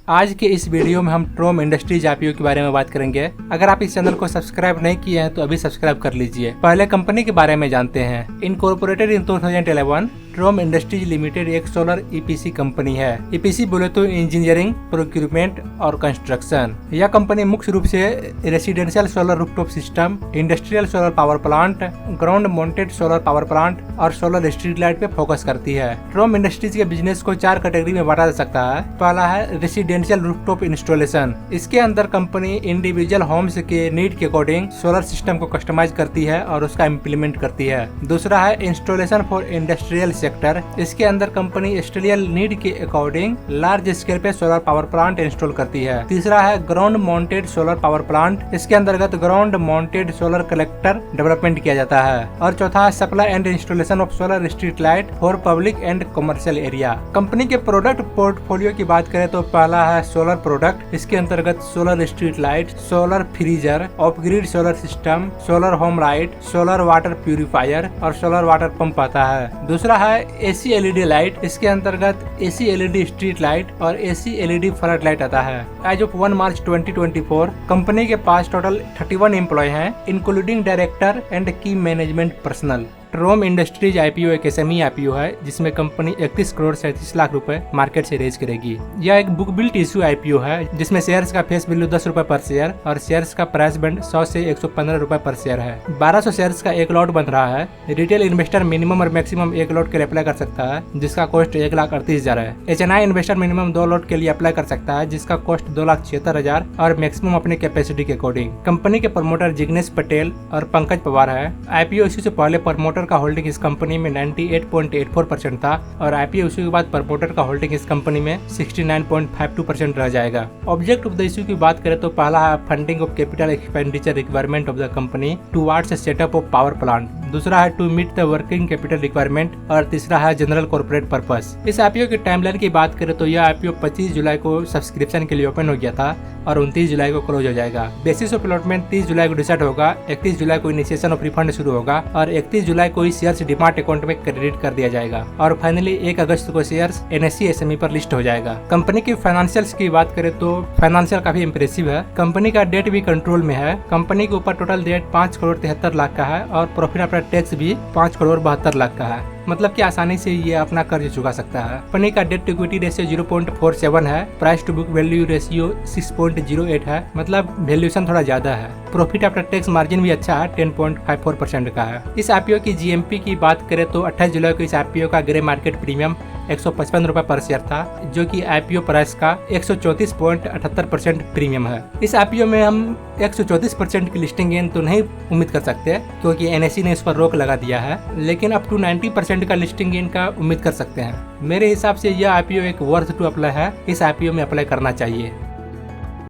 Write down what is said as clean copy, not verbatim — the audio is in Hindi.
आज के इस वीडियो में हम ट्रोम इंडस्ट्रीज आईपीओ के बारे में बात करेंगे। अगर आप इस चैनल को सब्सक्राइब नहीं किए हैं तो अभी सब्सक्राइब कर लीजिए। पहले कंपनी के बारे में जानते हैं। इनकॉर्पोरेटेड इन 2011, ट्रोम इंडस्ट्रीज लिमिटेड एक सोलर ईपीसी कंपनी है। ईपीसी बोले तो इंजीनियरिंग, प्रोक्यूरमेंट और कंस्ट्रक्शन। यह कंपनी मुख्य रूप से residential solar rooftop system, industrial solar power plant, ground mounted solar power plant और सोलर स्ट्रीट लाइट पे फोकस करती है। ट्रोम इंडस्ट्रीज के बिजनेस को 4 कैटेगरी में बांटा जा सकता है। पहला है रेसिडेंशियल रूफटॉप इंस्टॉलेशन। इसके अंदर कंपनी इंडिविजुअल होम्स के नीड के अकॉर्डिंग सोलर सिस्टम को कस्टमाइज करती है और उसका इम्प्लीमेंट करती है। दूसरा है इंस्टॉलेशन फॉर इंडस्ट्रियल सेक्टर। इसके अंदर कंपनी इंडस्ट्रियल नीड के अकॉर्डिंग लार्ज स्केल पे सोलर पावर प्लांट इंस्टॉल करती है। तीसरा है ground mounted solar power plant. इसके अंतर्गत ground mounted solar collector development किया जाता है। और चौथा है supply and installation of solar street light for public and commercial area. Company के प्रोडक्ट पोर्टफोलियो की बात करें तो पहला है सोलर प्रोडक्ट। इसके अंतर्गत solar street light, solar freezer, of grid solar system, solar home light, solar water purifier और सोलर वाटर पंप आता है। दूसरा है एसी एलईडी लाइट। इसके अंतर्गत एसी एलईडी स्ट्रीट लाइट और एसी एलईडी फ्लड लाइट आता है। एज ऑफ 1 मार्च 2024 कंपनी के पास टोटल 31 एम्प्लॉय हैं, इंक्लूडिंग डायरेक्टर एंड की मैनेजमेंट पर्सनल। ट्रोम इंडस्ट्रीज आईपीओ एक एसएमई आईपीओ है जिसमें कंपनी 31 करोड़ 37 लाख रुपए मार्केट से रेज करेगी। यह एक बुक बिल्ट इश्यू आईपीओ है जिसमें शेयर्स का फेस वैल्यू 10 रुपए पर शेयर और शेयर्स का प्राइस बैंड 100 से 115 रुपए पर शेयर है। 1200 शेयर्स का एक लॉट बन रहा है। रिटेल इन्वेस्टर मिनिमम और मैक्सिमम एक लॉट के लिए अप्लाई कर सकता है जिसका कॉस्ट 1,38,000 है। एचएनआई इन्वेस्टर मिनिमम 2 लॉट के लिए अप्लाई कर सकता है जिसका कॉस्ट 2,76,000 और मैक्सिमम अपनी कैपेसिटी के अकॉर्डिंग। कंपनी के प्रमोटर जिग्नेश पटेल और पंकज पवार है। आईपीओ इश्यू से पहले प्रमोटर का होल्डिंग इस कंपनी में 98.84% था और आईपीओ इश्यू के बाद प्रमोटर का होल्डिंग इस कंपनी में 69.52% रह जाएगा। ऑब्जेक्ट ऑफ द इश्यू की बात करें तो पहला है funding of capital expenditure requirement of the company towards setup of power plant. दूसरा है to meet the working capital requirement और तीसरा है जनरल कॉर्पोरेट पर्पस। इस आईपीओ की टाइमलाइन की बात करें तो यह आईपीओ 25 जुलाई को सब्सक्रिप्शन के लिए ओपन हो गया था और 29 जुलाई को क्लोज हो जाएगा। बेसिस ऑफ अलॉटमेंट 30 जुलाई को डिसाइड होगा, 31 जुलाई को इनिशिएशन ऑफ रिफंड शुरू होगा और 31 जुलाई को शेयर्स डिमार्ट अकाउंट में क्रेडिट कर दिया जाएगा और फाइनली 1 अगस्त को शेयर्स एनएसई एसएमई पर लिस्ट हो जाएगा। कंपनी की फाइनेंशियल्स की बात करें तो फाइनेंशियल काफी इंप्रेसिव है। कंपनी का डेट भी कंट्रोल में है। कंपनी के ऊपर टोटल डेट 5 करोड़ 73 लाख का है और प्रॉफिट आफ्टर टैक्स भी 5 करोड़ 72 लाख का है। मतलब कि आसानी से ये अपना कर्ज चुका सकता है। कंपनी का डेट टू इक्विटी रेशियो 0.47 है। Price to book value ratio 6.08 है। मतलब वैल्यूएशन थोड़ा ज्यादा है। प्रॉफिट आफ्टर टैक्स मार्जिन भी अच्छा है, 10.54% का है। इस आईपीओ की जीएमपी की बात करें तो 28 जुलाई को इस आईपीओ का ग्रे मार्केट प्रीमियम 155 रुपए पर शेयर था जो कि आईपीओ प्राइस का 134.78% प्रीमियम है। इस आईपीओ में हम 134% की लिस्टिंग गेन तो नहीं उम्मीद कर सकते क्योंकि एनएसई ने इस पर रोक लगा दिया है, लेकिन अप टू 90% का लिस्टिंग गेन का उम्मीद कर सकते हैं। मेरे हिसाब से यह आईपीओ एक वर्थ टू अप्लाई है। इस आईपीओ में अप्लाई करना चाहिए।